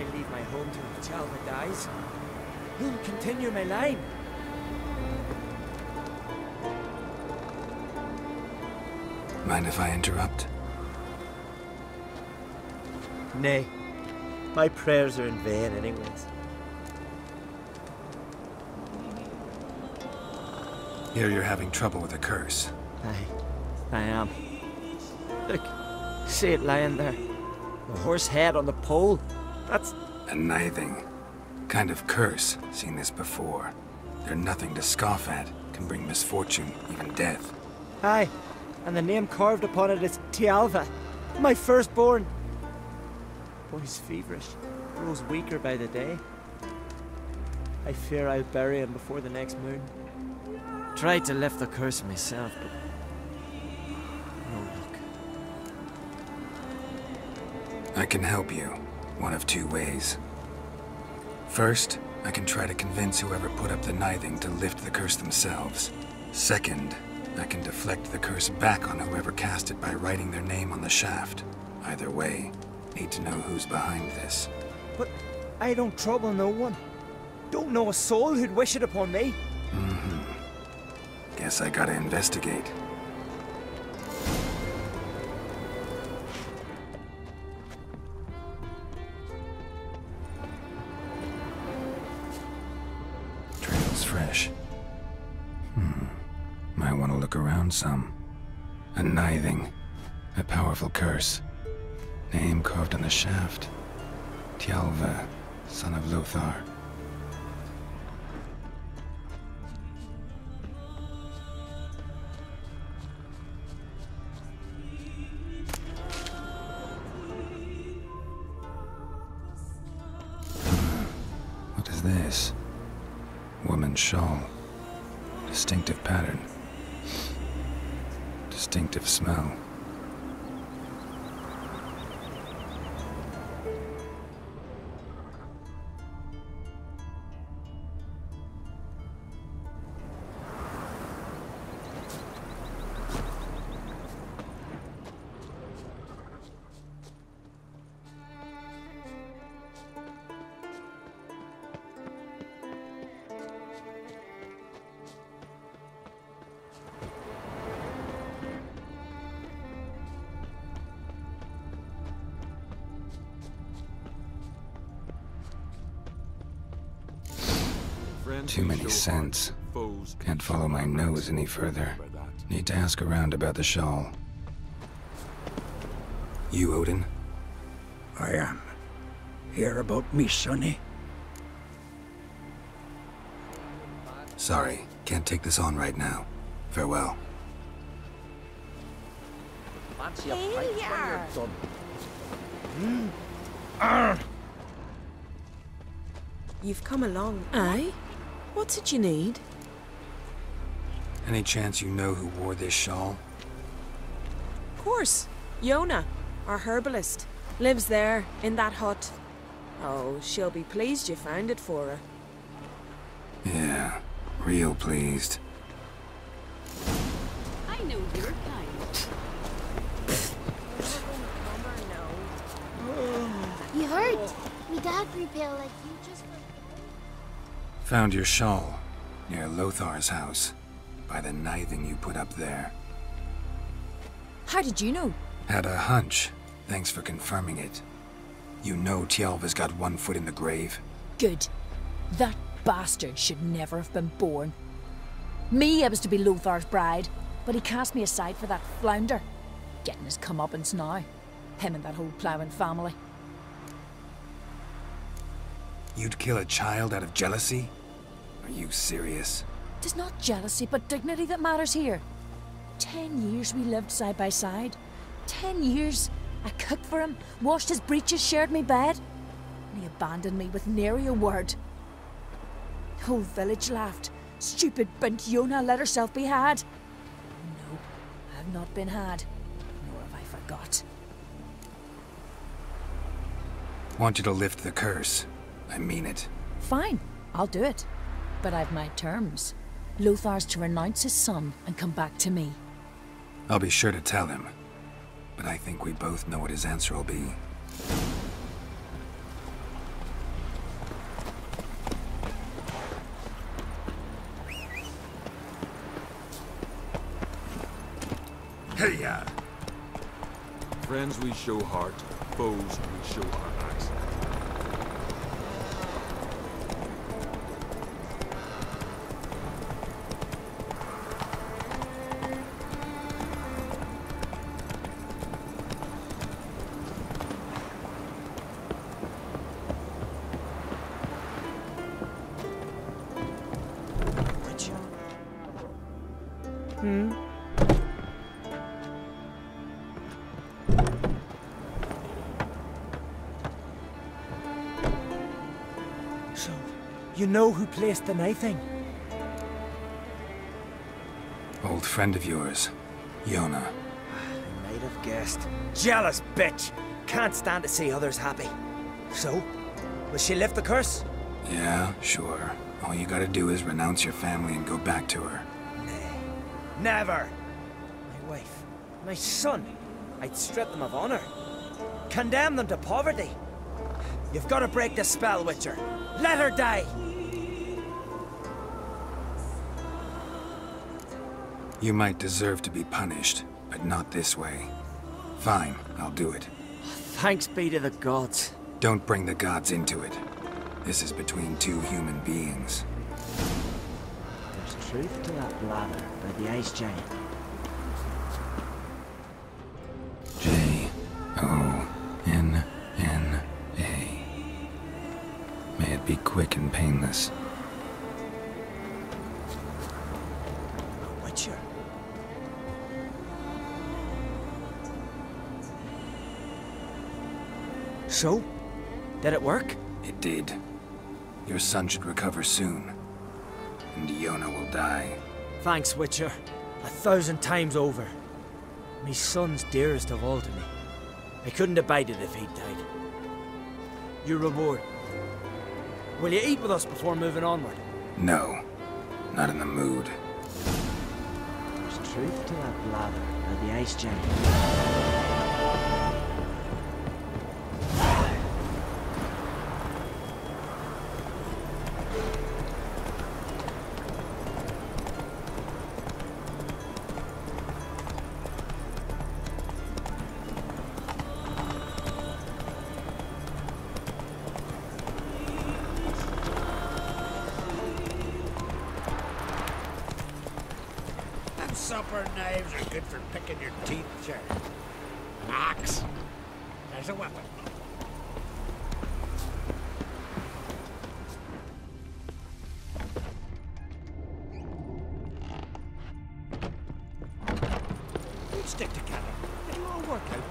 I leave my home till Chalva dies. Who'll continue my line? Mind if I interrupt? Nay. My prayers are in vain anyways. Hear you're having trouble with a curse. I am. Look, see it lying there. A horse head on the pole. That's... A nithing. Kind of curse. Seen this before. They're nothing to scoff at. Can bring misfortune, even death. Aye, and the name carved upon it is Tialva, my firstborn. Boy's feverish, grows weaker by the day. I fear I'll bury him before the next moon. Tried to lift the curse myself, but no luck. I can help you, one of two ways. First, I can try to convince whoever put up the nithing to lift the curse themselves. Second, I can deflect the curse back on whoever cast it by writing their name on the shaft. Either way, need to know who's behind this. But I don't trouble no one. Don't know a soul who'd wish it upon me. Guess I gotta investigate. Trail's fresh. Might want to look around some. A nithing. A powerful curse. Name carved on the shaft. Tialva, son of Lothar. What is this? Woman's shawl. Distinctive pattern. Distinctive smell. Too many scents. Can't follow my nose any further. Need to ask around about the shawl. You, Odin? I am. Hear about me, sonny? Sorry, can't take this on right now. Farewell. You've come along. Aye? What's it you need? Any chance you know who wore this shawl? Of course. Yona, our herbalist, lives there, in that hut. Oh, she'll be pleased you found it for her. Yeah, real pleased. I know your kind. You heard? Me dad grew pale like you just... Found your shawl, near Lothar's house, by the nithing you put up there. How did you know? Had a hunch. Thanks for confirming it. You know Tialva's got one foot in the grave. Good. That bastard should never have been born. Me, I was to be Lothar's bride, but he cast me aside for that flounder. Getting his comeuppance now. Him and that whole ploughing family. You'd kill a child out of jealousy? Are you serious? It's not jealousy, but dignity that matters here. 10 years we lived side by side. 10 years. I cooked for him, washed his breeches, shared me bed. And he abandoned me with nary a word. The whole village laughed. Stupid bint Yona let herself be had. No, I have not been had. Nor have I forgot. Want you to lift the curse. I mean it. Fine, I'll do it. But I've my terms. Lothar's to renounce his son and come back to me. I'll be sure to tell him. But I think we both know what his answer will be. Friends we show heart, foes we show our axe. So, you know who placed the knifing? Old friend of yours, Yona. I might have guessed. Jealous bitch! Can't stand to see others happy. So, will she lift the curse? Yeah, sure. All you gotta do is renounce your family and go back to her. Nay, never! My wife, my son, I'd strip them of honor. Condemn them to poverty. You've got to break the spell, Witcher. Let her die! You might deserve to be punished, but not this way. Fine, I'll do it. Thanks be to the gods. Don't bring the gods into it. This is between two human beings. There's truth to that blather by the ice giant. J-O-N-N-A. May it be quick and painless. A Witcher. So? Did it work? It did. Your son should recover soon. And Yona will die. Thanks, Witcher. 1,000 times over. Me son's dearest of all to me. I couldn't abide it if he'd died. Your reward. Will you eat with us before moving onward? No, not in the mood. There's truth to that blather by the ice giant. Supper knives are good for picking your teeth, sir. An axe. There's a weapon. We'll stick together. It'll all work out.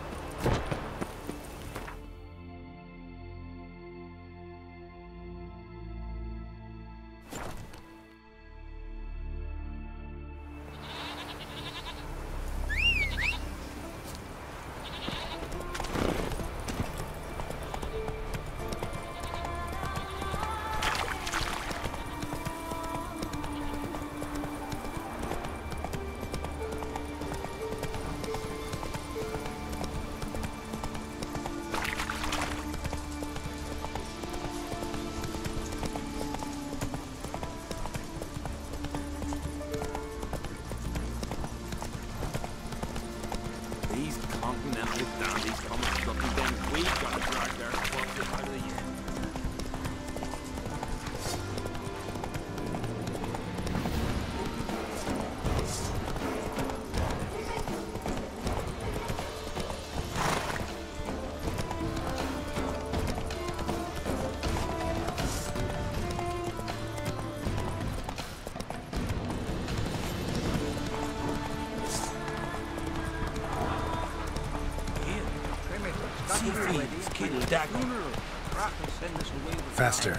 Faster.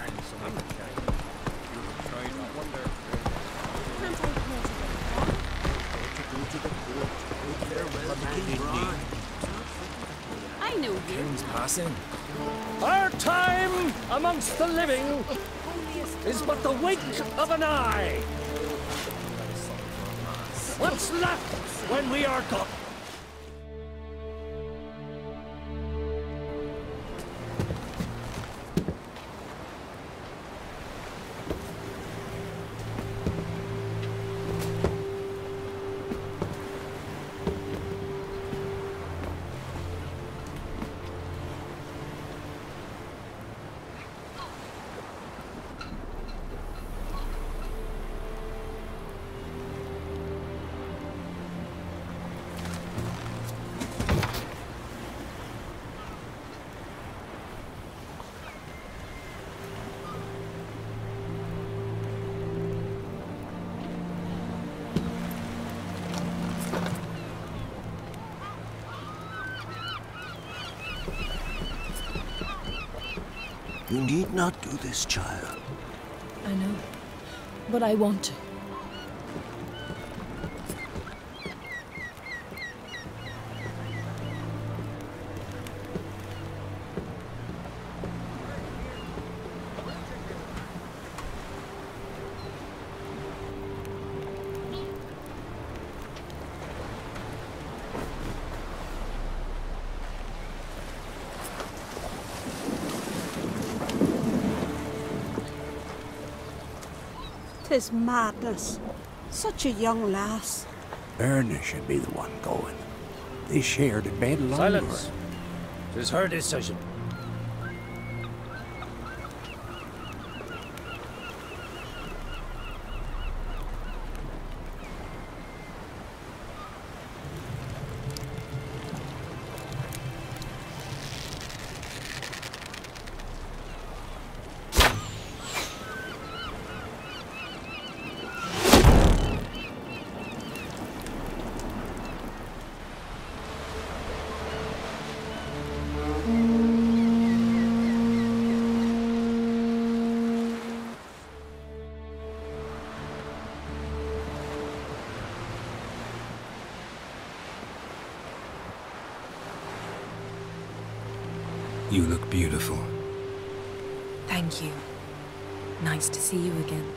I know you. King's passing. Our time amongst the living is but the wink of an eye. What's left when we are gone? You need not do this, child. I know, but I want to. Tis madness. Such a young lass. Erna should be the one going. They shared a bed longer. Silence. 'Tis her decision. You look beautiful. Thank you. Nice to see you again.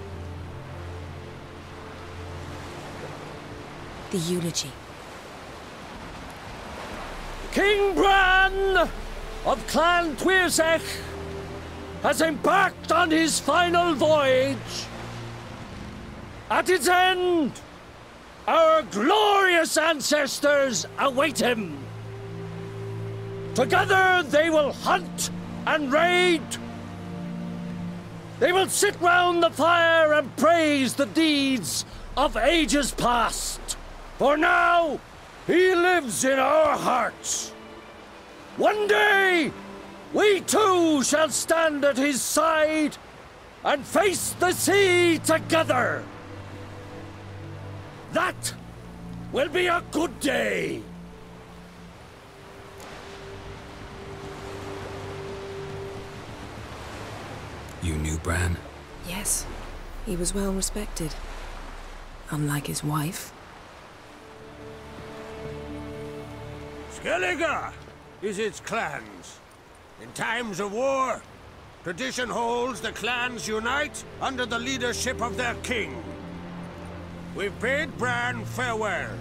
The eulogy. King Bran of Clan Tuirsech has embarked on his final voyage. At its end, our glorious ancestors await him. Together they will hunt and raid. They will sit round the fire and praise the deeds of ages past. For now, he lives in our hearts. One day, we too shall stand at his side and face the sea together. That will be a good day. You knew Bran? Yes, he was well respected. Unlike his wife. Skellige is its clans. In times of war, tradition holds the clans unite under the leadership of their king. We've bade Bran farewell.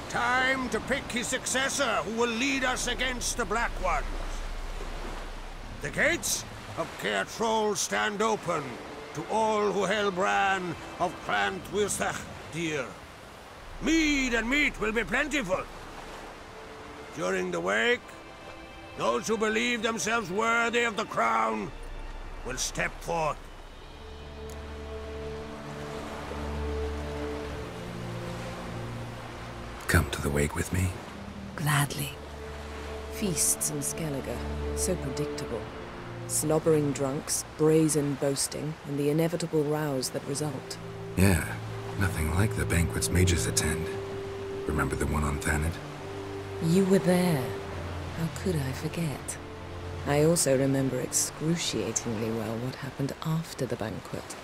Time to pick his successor who will lead us against the Black Ones. The gates of Caer Troll stand open to all who held Bran of Clan Tuirsech dear. Mead and meat will be plentiful. During the wake, those who believe themselves worthy of the crown will step forth. Come to the wake with me? Gladly. Feasts in Skellige, so predictable. Slobbering drunks, brazen boasting, and the inevitable rows that result. Yeah, nothing like the banquets mages attend. Remember the one on Thanedd? You were there. How could I forget? I also remember excruciatingly well what happened after the banquet.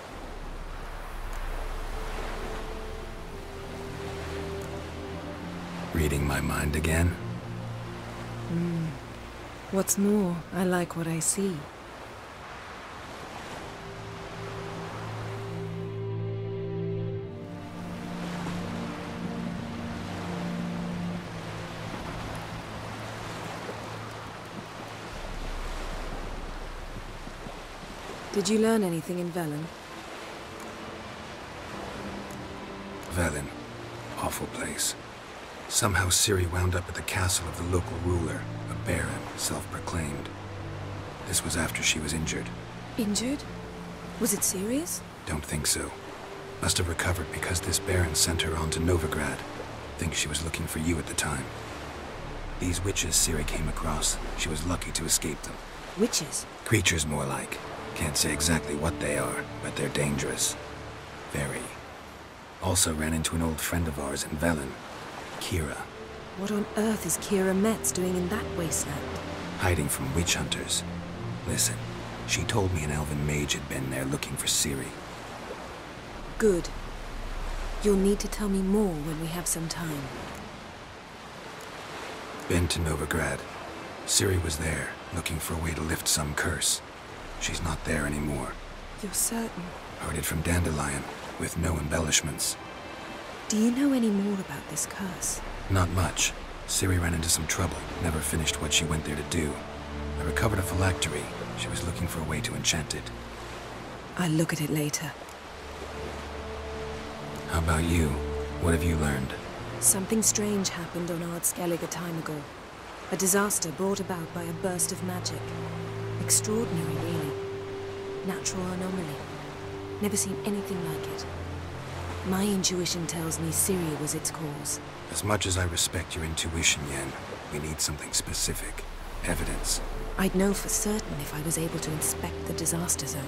Reading my mind again? What's more, I like what I see. Did you learn anything in Velen? Velen. Awful place. Somehow Ciri wound up at the castle of the local ruler, a baron, self-proclaimed. This was after she was injured. Injured? Was it serious? Don't think so. Must have recovered because this baron sent her on to Novigrad. Think she was looking for you at the time. These witches Ciri came across, she was lucky to escape them. Witches? Creatures more like. Can't say exactly what they are, but they're dangerous. Very. Also ran into an old friend of ours in Velen, Kira. What on earth is Kira Metz doing in that wasteland? Hiding from witch hunters. Listen, She told me an elven mage had been there looking for Ciri. Good. You'll need to tell me more when we have some time. Been to Novigrad. Ciri was there, looking for a way to lift some curse. She's not there anymore. You're certain? Heard it from Dandelion, with no embellishments. Do you know any more about this curse? Not much. Ciri ran into some trouble, never finished what she went there to do. I recovered a phylactery. She was looking for a way to enchant it. I'll look at it later. How about you? What have you learned? Something strange happened on Ardskellig a time ago. A disaster brought about by a burst of magic. Extraordinary, really. Natural anomaly. Never seen anything like it. My intuition tells me Ciri was its cause. As much as I respect your intuition, Yen, we need something specific. Evidence. I'd know for certain if I was able to inspect the disaster zone.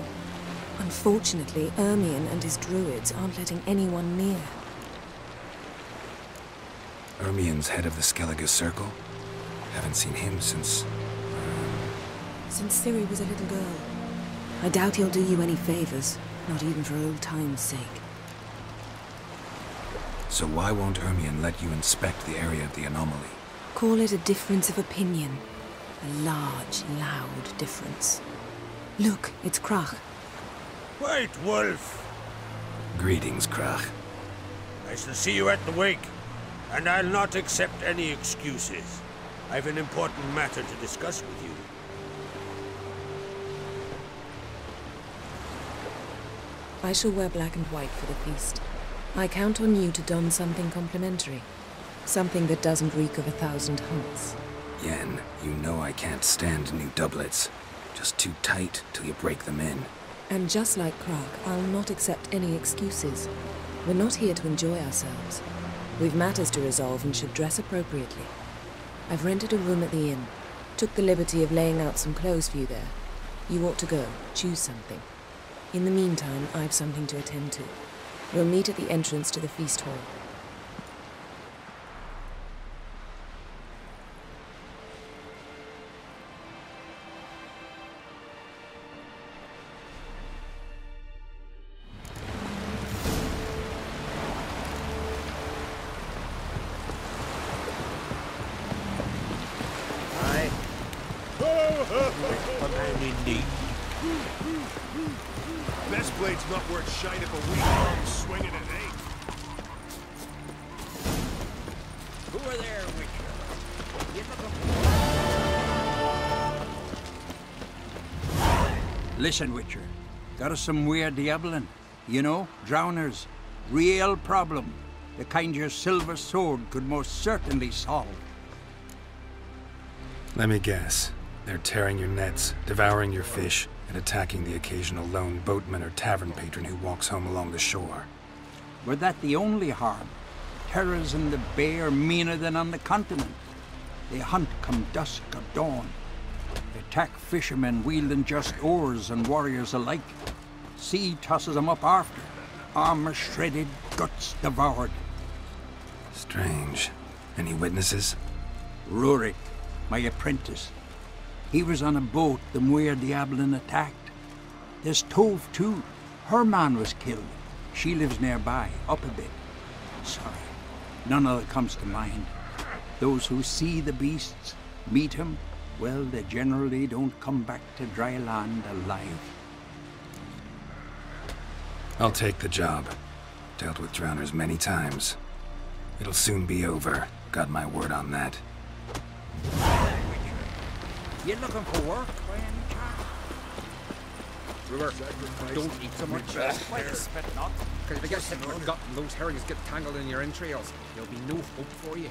Unfortunately, Ermion and his druids aren't letting anyone near. Ermion's head of the Skellige Circle? Haven't seen him since... Since Ciri was a little girl. I doubt he'll do you any favors, not even for old time's sake. So why won't Ermion let you inspect the area of the anomaly? Call it a difference of opinion. A large, loud difference. Look, it's Krach. White Wolf! Greetings, Krach. I shall see you at the wake, and I'll not accept any excuses. I've an important matter to discuss with you. I shall wear black and white for the feast. I count on you to don something complimentary. Something that doesn't reek of 1,000 hunts. Yen, you know I can't stand new doublets. Just too tight till you break them in. And just like Krach, I'll not accept any excuses. We're not here to enjoy ourselves. We've matters to resolve and should dress appropriately. I've rented a room at the inn. Took the liberty of laying out some clothes for you there. You ought to go. Choose something. In the meantime, I've something to attend to. We'll meet at the entrance to the feast hall. Best blade's not worth shite if a weak arm's swinging at 8. Who are there, Witcher? Listen, Witcher. Got us some weird diabling. You know, drowners. Real problem. The kind your silver sword could most certainly solve. Let me guess. They're tearing your nets, devouring your fish, and attacking the occasional lone boatman or tavern patron who walks home along the shore. Were that the only harm? Terrors in the bay are meaner than on the continent. They hunt come dusk or dawn. Attack fishermen wielding just oars and warriors alike. Sea tosses them up after. Armor shredded, guts devoured. Strange. Any witnesses? Rurik, my apprentice. He was on a boat the Muir Diablin attacked. There's Tove, too. Her man was killed. She lives nearby, up a bit. Sorry, none of it comes to mind. Those who see the beasts, meet him, well, they generally don't come back to dry land alive. I'll take the job. Dealt with drowners many times. It'll soon be over. Got my word on that. You looking for work by any chance? Brewer, don't eat so much. Why you spit not? Because if you get sick of gut and those herrings get tangled in your entrails, there'll be no hope for you.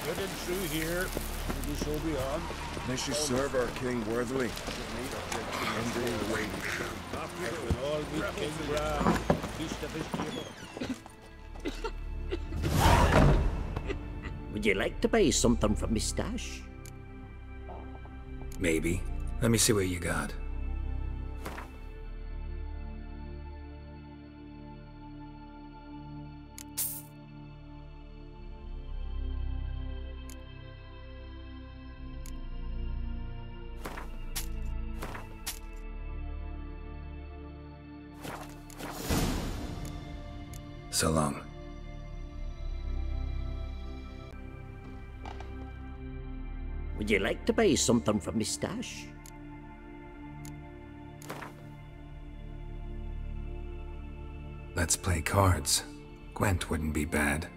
Getting through here, maybe so beyond. They should serve our king worthily. One day the way we should. After all, we King Bran, feast of his table. Would you like to buy something from my stash? Maybe. Let me see what you got. So long. Would you like to buy something from my stash? Let's play cards. Gwent wouldn't be bad.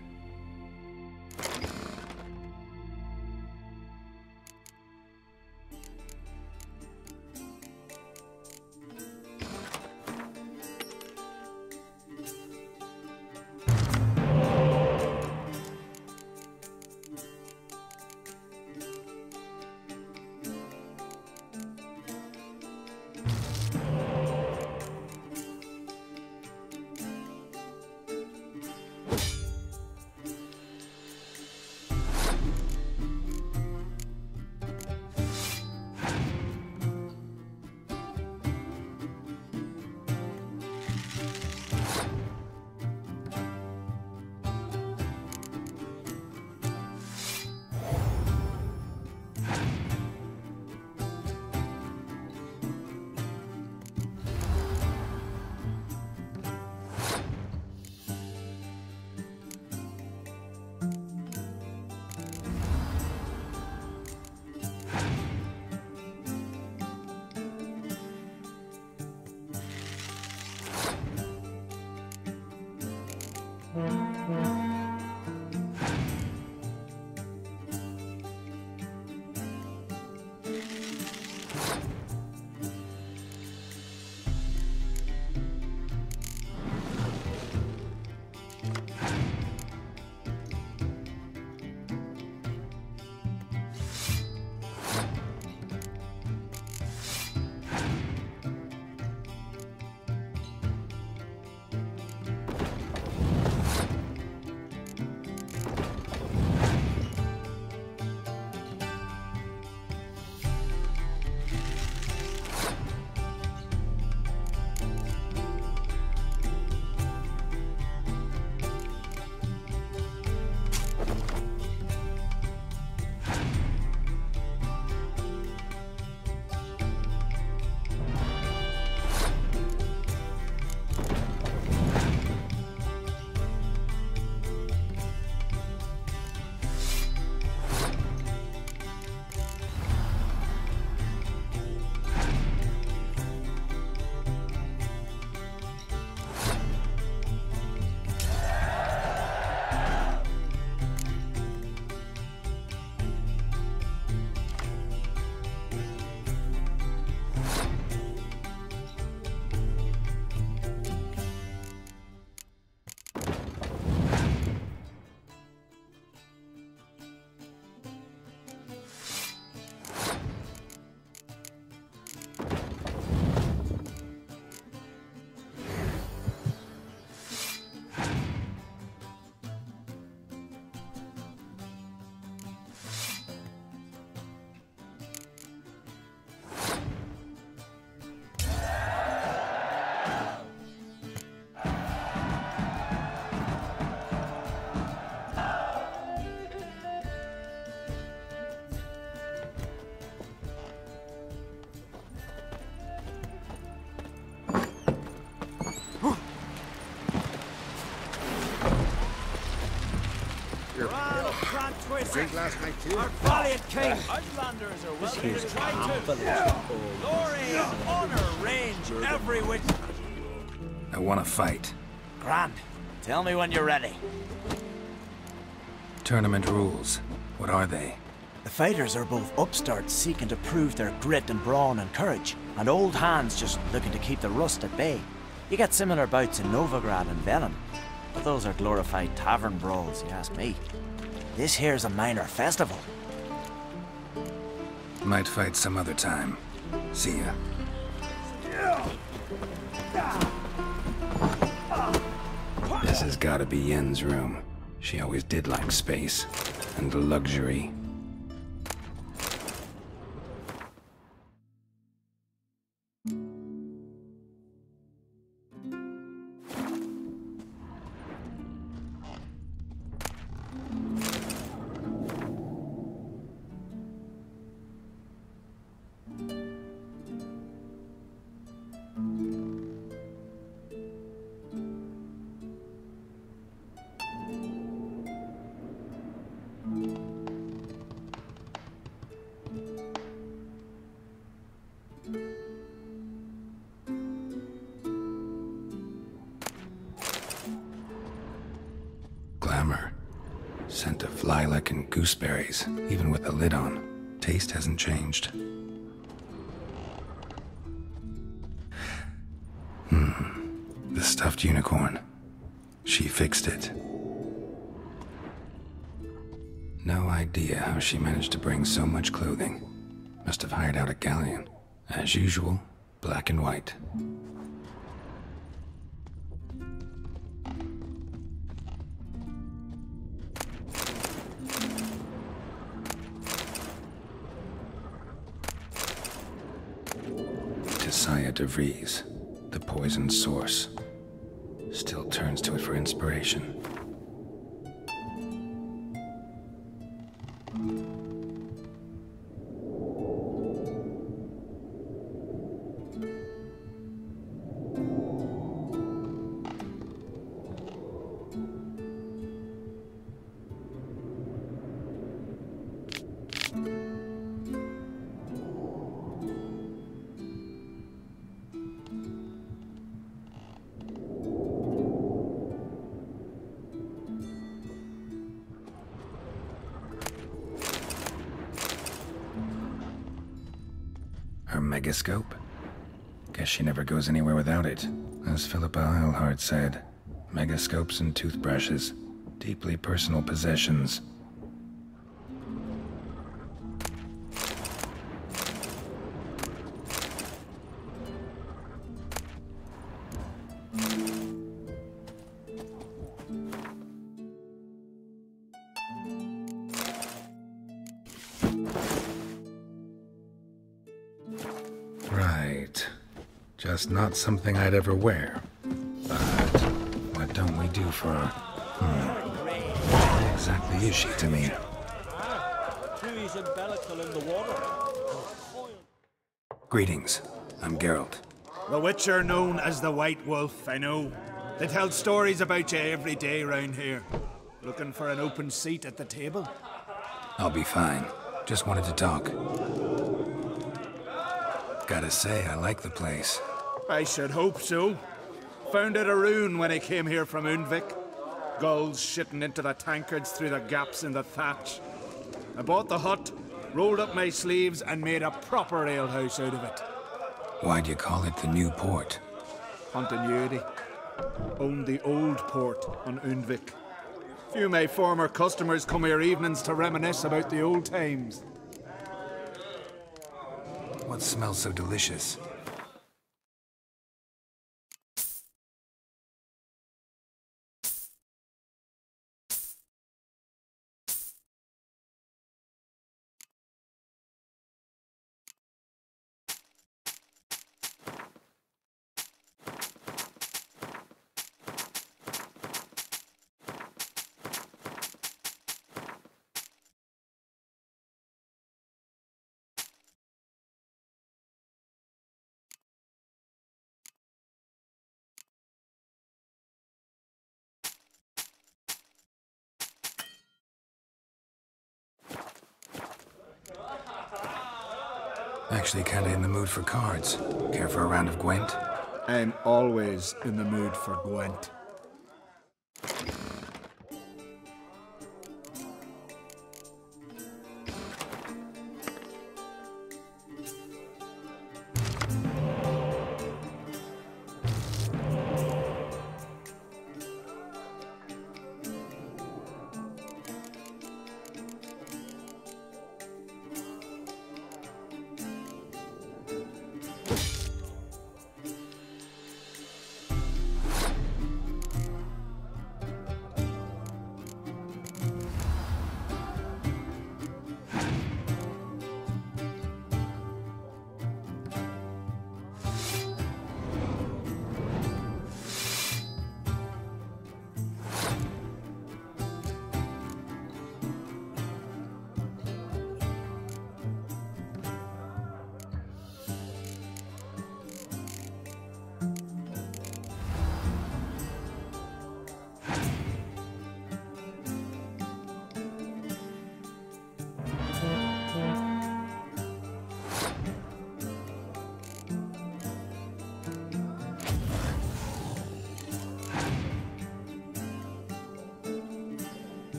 Drink last night too. Our valiant king! Outlanders are welcome to try too. Glory, honor, range, every which... I want to fight. Grand. Tell me when you're ready. Tournament rules. What are they? The fighters are both upstarts seeking to prove their grit and brawn and courage, and old hands just looking to keep the rust at bay. You get similar bouts in Novigrad and Velen, but those are glorified tavern brawls, you ask me. This here's a minor festival. Might fight some other time. See ya. This has gotta be Yen's room. She always did like space and luxury. Glamour. Scent of lilac and gooseberries, even with the lid on. Taste hasn't changed. The stuffed unicorn. She fixed it. No idea how she managed to bring so much clothing. Must have hired out a galleon. As usual, black and white. Saya de Vries, the poisoned source, still turns to it for inspiration. Her megascope? Guess she never goes anywhere without it. As Philippa Eilhart said, megascopes and toothbrushes, deeply personal possessions. Right. Just not something I'd ever wear. But what don't we do for her? What exactly is she to me? Greetings. I'm Geralt. The Witcher known as the White Wolf, I know. They tell stories about you every day round here. Looking for an open seat at the table? I'll be fine. Just wanted to talk. Gotta say, I like the place. I should hope so. Found it a ruin when I came here from Undvik. Gulls shitting into the tankards through the gaps in the thatch. I bought the hut, rolled up my sleeves, and made a proper alehouse out of it. Why'd you call it the New Port? Continuity. Owned the old port on Undvik. Few of my former customers come here evenings to reminisce about the old times. What smells so delicious? Actually kinda in the mood for cards. Care for a round of Gwent? I'm always in the mood for Gwent.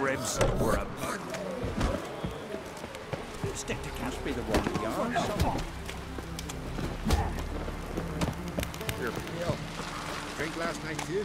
ribs or a... Stick to Caspi, the one the arms. Here, Neil. Drink last night too?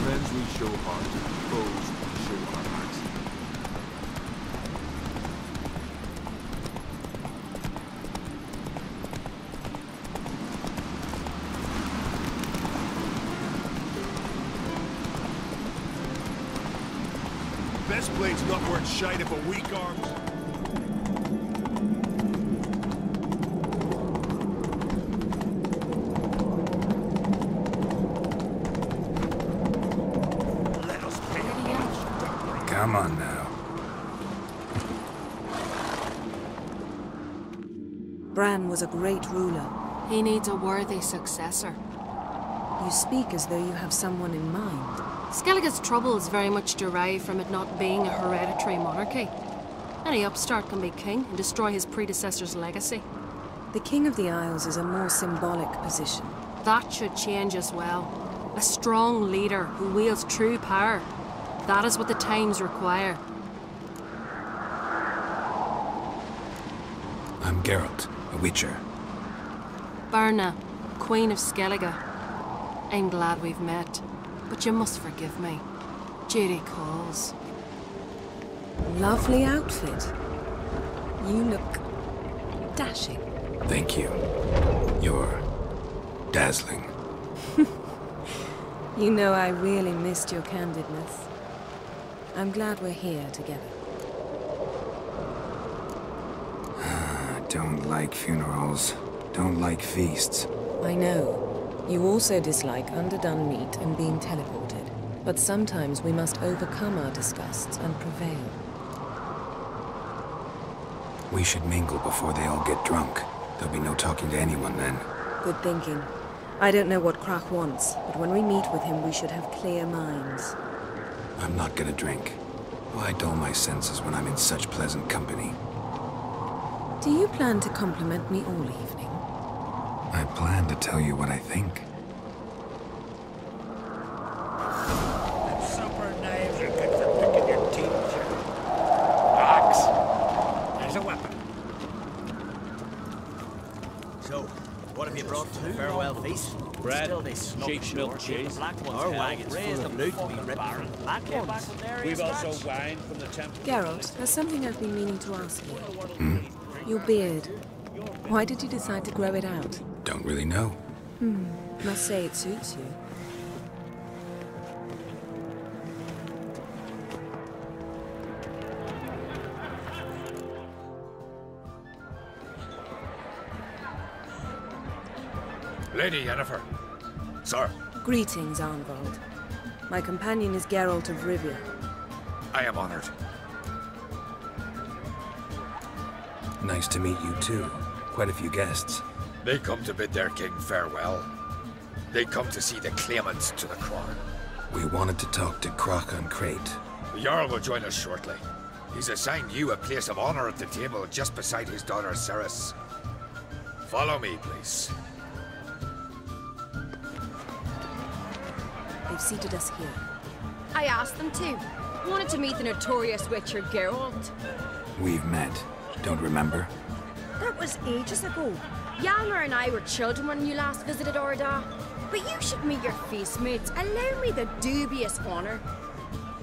Friends we show heart, foes we show our backs. Best blade's not worth shite if a weak arm. Come on now. Bran was a great ruler. He needs a worthy successor. You speak as though you have someone in mind. Skellige's troubles very much derive from it not being a hereditary monarchy. Any upstart can be king and destroy his predecessor's legacy. The King of the Isles is a more symbolic position. That should change as well. A strong leader who wields true power. That is what the times require. I'm Geralt, a Witcher. Birna, Queen of Skellige. I'm glad we've met, but you must forgive me. Duty calls. Lovely outfit. You look dashing. Thank you. You're dazzling. You know, I really missed your candidness. I'm glad we're here together. Don't like funerals. Don't like feasts. I know. You also dislike underdone meat and being teleported. But sometimes we must overcome our disgusts and prevail. We should mingle before they all get drunk. There'll be no talking to anyone then. Good thinking. I don't know what Krach wants, but when we meet with him, we should have clear minds. I'm not gonna drink. Why dull my senses when I'm in such pleasant company? Do you plan to compliment me all evening? I plan to tell you what I think. Supper knives are good for picking your teeth. Axe. There's a weapon. So, what have you brought to the farewell feast? Bread, Still they snug sheep's milk shore, cheese. our wagons full of loot to be ripped from black ones. We've also wine from the temple. Geralt, there's something I've been meaning to ask you. Your beard. Why did you decide to grow it out? Don't really know. Must say it suits you. Lady Yennefer. Sir. Greetings, Arnvald. My companion is Geralt of Rivia. I am honored. Nice to meet you too. Quite a few guests. They come to bid their king farewell. They come to see the claimants to the crown. We wanted to talk to Krach on Crate. The Jarl will join us shortly. He's assigned you a place of honor at the table just beside his daughter Ceres. Follow me, please. They've seated us here. I asked them to. Wanted to meet the notorious Witcher Geralt. We've met. Don't remember? That was ages ago. Hjalmar and I were children when you last visited Orda. But you should meet your feast mates. Allow me the dubious honor.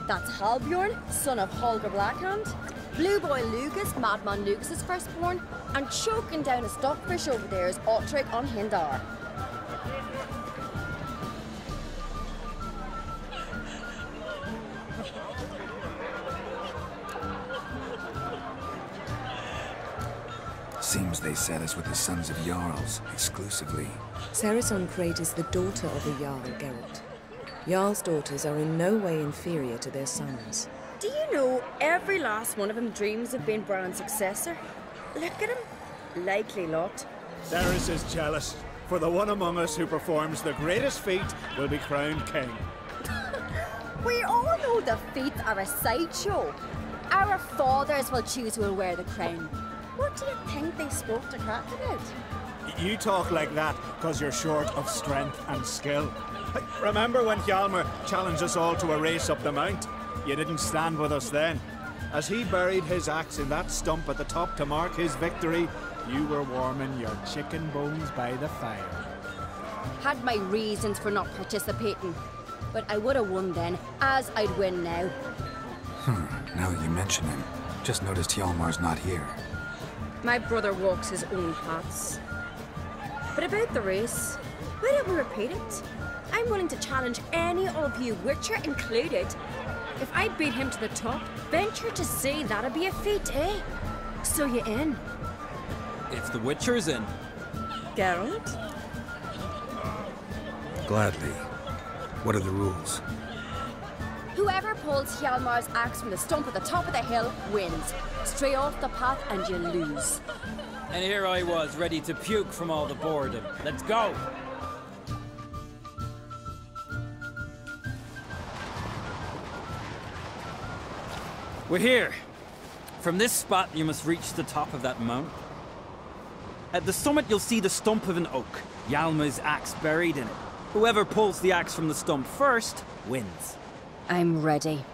That's Halbjorn, son of Holger Blackhand. Blue Boy Lucas, Madman Lucas's firstborn, and choking down a stockfish over there is Otric on Hindar. Seems they set us with the sons of Jarls, exclusively. Sarison Crate is the daughter of a Jarl, Geralt. Jarl's daughters are in no way inferior to their sons. Do you know every last one of them dreams of being Bran's successor? Look at him. Likely lot. Ceres is jealous, for the one among us who performs the greatest feat will be crowned king. We all know the feats are a sideshow. Our fathers will choose who will wear the crown. What do you think they spoke to Crack about? You talk like that because you're short of strength and skill. Remember when Hjalmar challenged us all to a race up the mount? You didn't stand with us then. As he buried his axe in that stump at the top to mark his victory, you were warming your chicken bones by the fire. Had my reasons for not participating, but I would have won then, as I'd win now. Now that you mention him, just noticed Hjalmar's not here. My brother walks his own paths. But about the race, why don't we repeat it? I'm willing to challenge any of you, Witcher included. If I beat him to the top, venture to say that'd be a feat, eh? So you in? If the Witcher's in. Geralt? Gladly. What are the rules? Whoever pulls Hjalmar's axe from the stump at the top of the hill wins. Stray off the path and you lose. And here I was, ready to puke from all the boredom. Let's go! We're here. From this spot, you must reach the top of that mount. At the summit, you'll see the stump of an oak, Hjalmar's axe buried in it. Whoever pulls the axe from the stump first, wins. I'm ready.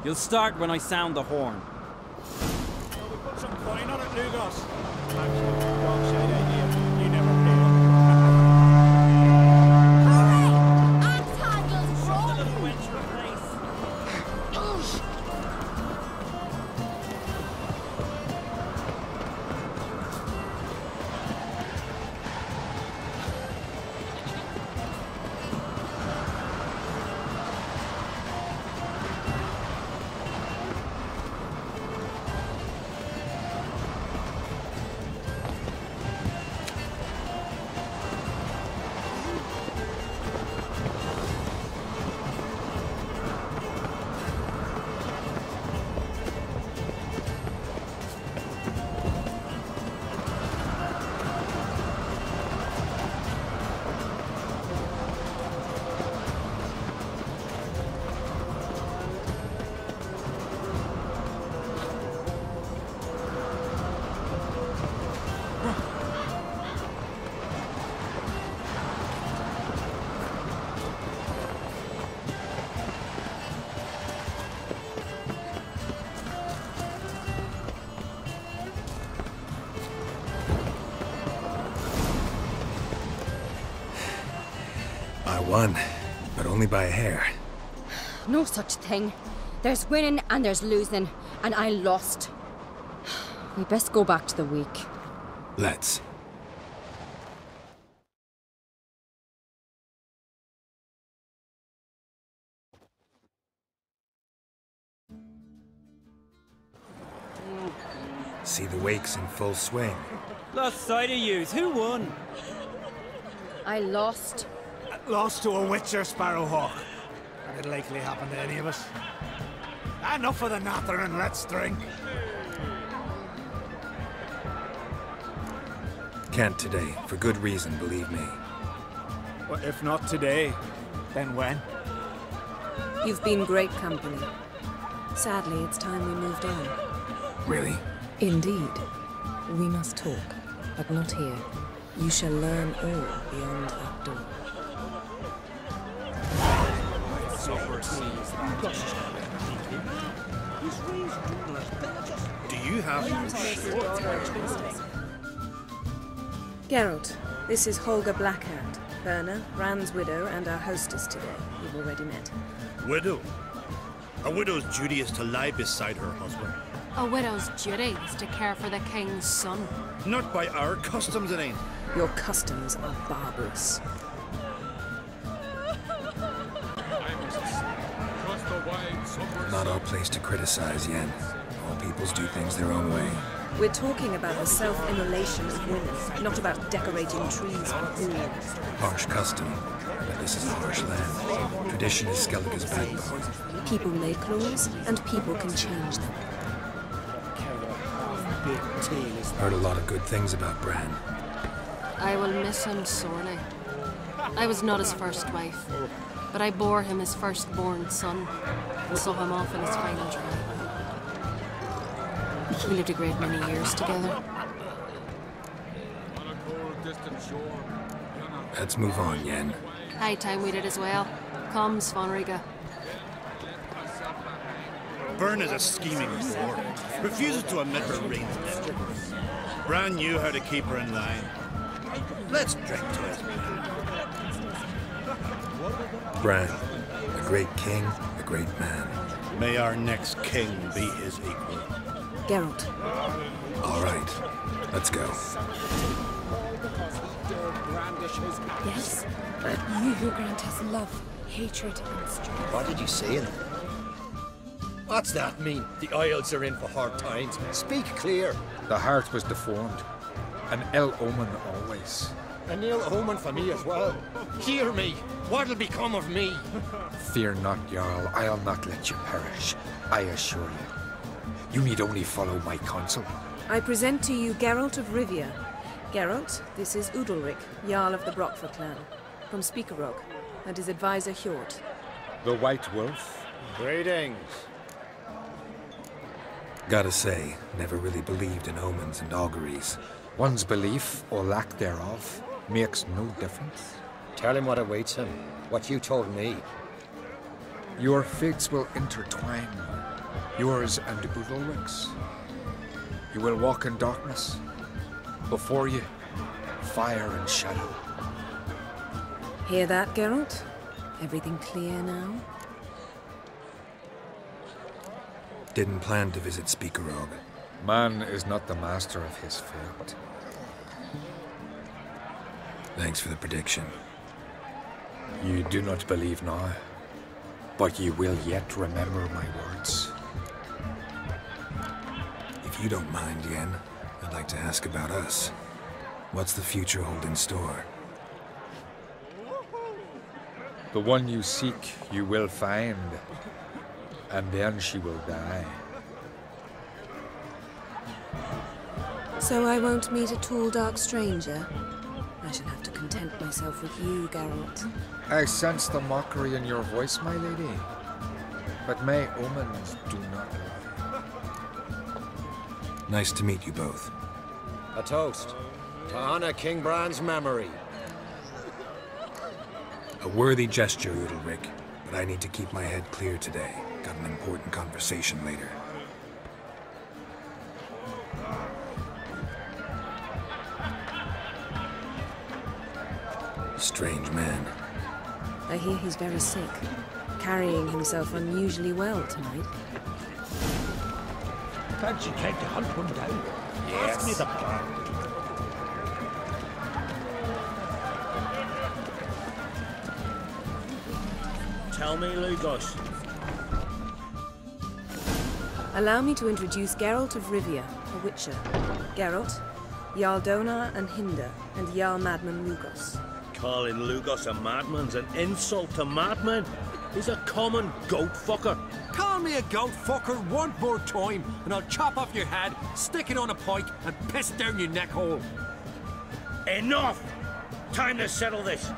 You'll start when I sound the horn. Shall we put some coin on it, Lugos? Actually, dog shite idea. You never pay up. I won, but only by a hair. No such thing. There's winning and there's losing, and I lost. We best go back to the week. Let's. See the wakes in full swing. Lost sight of yous. Who won? I lost. Lost to a Witcher Sparrowhawk. That could likely happen to any of us. Enough of the natter and let's drink. Can't today, for good reason, believe me. Well, if not today, then when? You've been great company. Sadly, it's time we moved on. Really? Indeed. We must talk, but not here. You shall learn all beyond that door. Do you have... Geralt, this is Holger Blackhand, Berna, Rand's widow, and our hostess today. You've already met. Widow? A widow's duty is to lie beside her husband. A widow's duty is to care for the king's son. Not by our customs, it ain't. Your customs are barbarous. Not our place to criticize, Yen. All peoples do things their own way. We're talking about the self-immolation of women, not about decorating trees for food. Harsh custom, but this is a harsh land. Tradition is Skellige's backbone. People make laws, and people can change them. Heard a lot of good things about Bran. I will miss him sorely. I was not his first wife, but I bore him his firstborn son, and saw him off in his final drive. We lived a great many years together. Let's move on, Yen. High time we did as well. Come, Svanriga. Byrne is a scheming whore. Refuses to admit her reign's dead. Bran knew how to keep her in line. Let's drink to it. Bran, a great king, a great man. May our next king be his equal. Geralt. All right, let's go. Yes? You who grant us love, hatred, and strength. What did you say in it? What's that mean? The Isles are in for hard times. Speak clear. The heart was deformed. An ill omen always. An ill omen for me as well. Hear me. What'll become of me? Fear not, Jarl. I'll not let you perish. I assure you. You need only follow my counsel. I present to you Geralt of Rivia. Geralt, this is Udalric, Jarl of the Brockfer clan, from Speakerog, and his advisor Hjort. The White Wolf. Greetings. Gotta say, never really believed in omens and auguries. One's belief, or lack thereof, makes no difference. Tell him what awaits him. What you told me. Your fates will intertwine. Yours and Udalric's. You will walk in darkness. Before you, fire and shadow. Hear that, Geralt? Everything clear now? Didn't plan to visit Speakerog. Man is not the master of his fate. Thanks for the prediction. You do not believe now, but you will yet remember my words. If you don't mind, Yen, I'd like to ask about us. What's the future hold in store? The one you seek, you will find. And then she will die. So I won't meet a tall, dark stranger? I shall have to content myself with you, Geralt. I sense the mockery in your voice, my lady. But my omens do not lie. Nice to meet you both. A toast to honor King Bran's memory. A worthy gesture, Udalric, but I need to keep my head clear today. Got an important conversation later. Strange man. I hear he's very sick, carrying himself unusually well tonight. Fancy came to hunt one down. Yes. Ask me the plan. Tell me, Lugos. Allow me to introduce Geralt of Rivia, a witcher. Geralt, Jarl Donar and Hinder, and Jarl Madman Lugos. Calling Lugos a madman's an insult to madmen. He's a common goat fucker. Call me a goat fucker one more time, and I'll chop off your head, stick it on a pike, and piss down your neck hole. Enough! Time to settle this.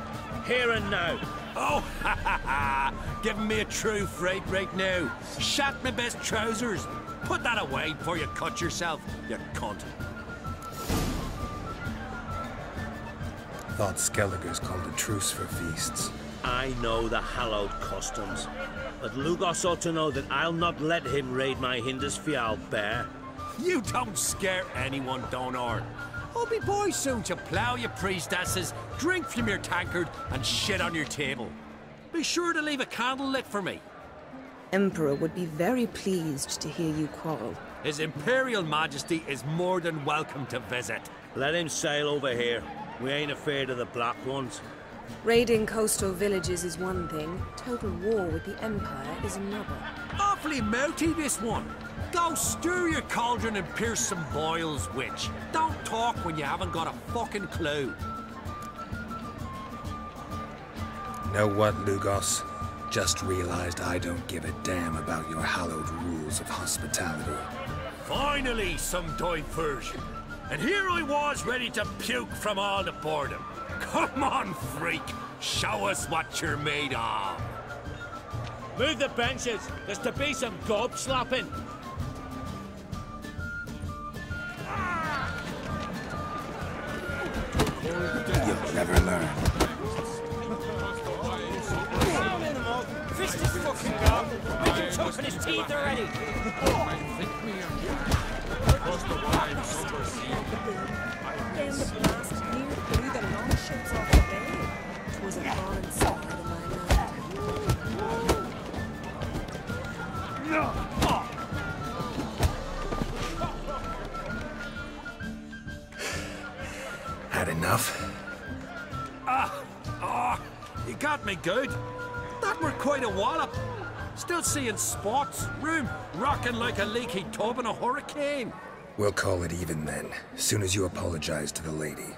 Here and now. Oh, ha ha ha! Giving me a true fright right now. Shat my best trousers. Put that away before you cut yourself, you cunt. Thought Skellige's called a truce for feasts. I know the hallowed customs, but Lugos ought to know that I'll not let him raid my Hindisfial bear. You don't scare anyone, Donar. I'll be boys soon to plough your priestesses, drink from your tankard, and shit on your table. Be sure to leave a candle lit for me. Emperor would be very pleased to hear you quarrel. His Imperial Majesty is more than welcome to visit. Let him sail over here. We ain't afraid of the Black Ones. Raiding coastal villages is one thing. Total war with the Empire is another. Awfully melty, this one. Go stir your cauldron and pierce some boils, witch. Don't talk when you haven't got a fucking clue. Know what, Lugos? Just realized I don't give a damn about your hallowed rules of hospitality. Finally, some diversion. And here I was ready to puke from all the boredom. Come on, freak. Show us what you're made of. Move the benches. There's to be some gob slapping. You'll never learn. Fist his fucking gum. Make him choke on his teeth already. Then the blast cleared through the long ships off the bay. 'Twas a foreign sight of my Had enough? You got me good. That were quite a wallop. Still seeing spots, room rocking like a leaky tub in a hurricane. We'll call it even then, soon as you apologize to the lady.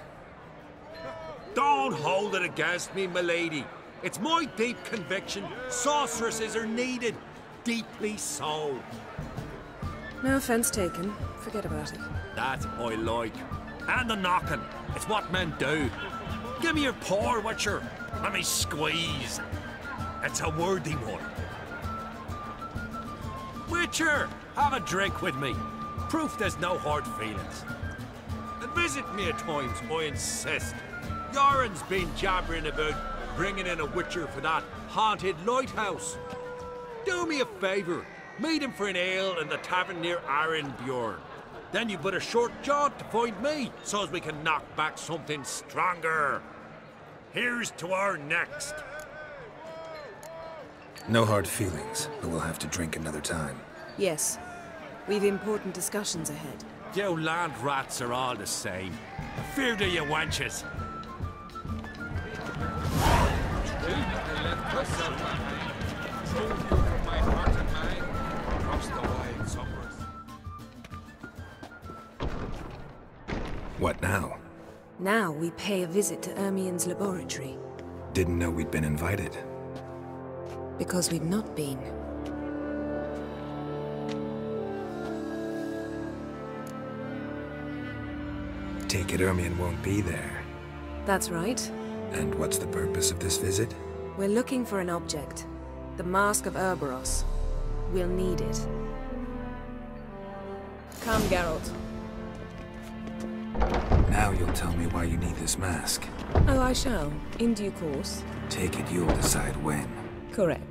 Don't hold it against me, milady. It's my deep conviction sorceresses are needed. Deeply so. No offense taken. Forget about it. That I like. And the knocking. It's what men do. Give me your paw, Witcher. Let me squeeze. It's a worthy one. Witcher, have a drink with me. Proof there's no hard feelings. And visit me at times, I insist. Yoren's been jabbering about bringing in a Witcher for that haunted lighthouse. Do me a favour. Meet him for an ale in the tavern near Arenbjorn. Then you but a short jaunt to find me, so as we can knock back something stronger. Here's to our next. No hard feelings, but we'll have to drink another time. Yes. We've important discussions ahead. You land rats are all the same. Fear to you wenches. What now? Now we pay a visit to Ermien's laboratory. Didn't know we'd been invited. Because we've not been. Take it Ermien won't be there. That's right. And what's the purpose of this visit? We're looking for an object. The Mask of Ouroboros. We'll need it. Come, Geralt. Now you'll tell me why you need this mask. Oh, I shall. In due course. Take it you'll decide when. Correct.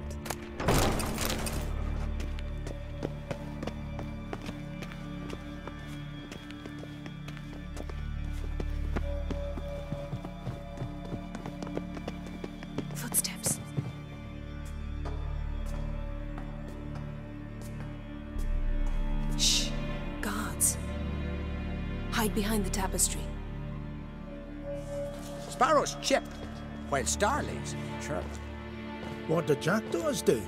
Footsteps. Shh. Guards. Hide behind the tapestry. Sparrows chip, while starlings chirp. What do jackdaws do?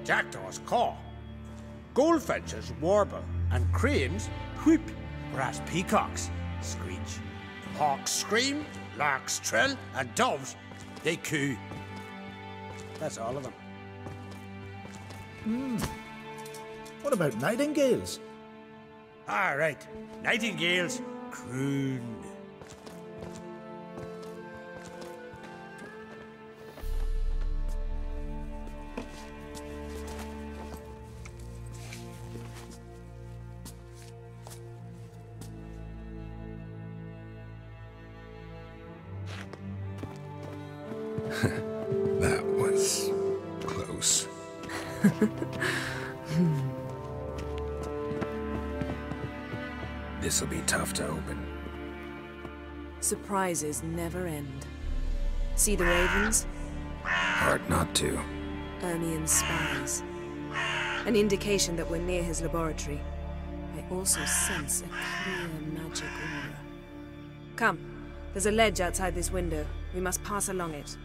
Jackdaws caw. Goldfinches warble, and cranes whoop, whereas peacocks screech. Hawks scream, larks trill, and doves, they coo. That's all of them. What about nightingales? All right, nightingales croon. That was close. This'll be tough to open. Surprises never end. See the ravens? Hard not to. Ermien's spies. An indication that we're near his laboratory. I also sense a clear magic aura. Come, there's a ledge outside this window. We must pass along it.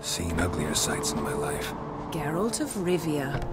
Seen uglier sights in my life. Geralt of Rivia.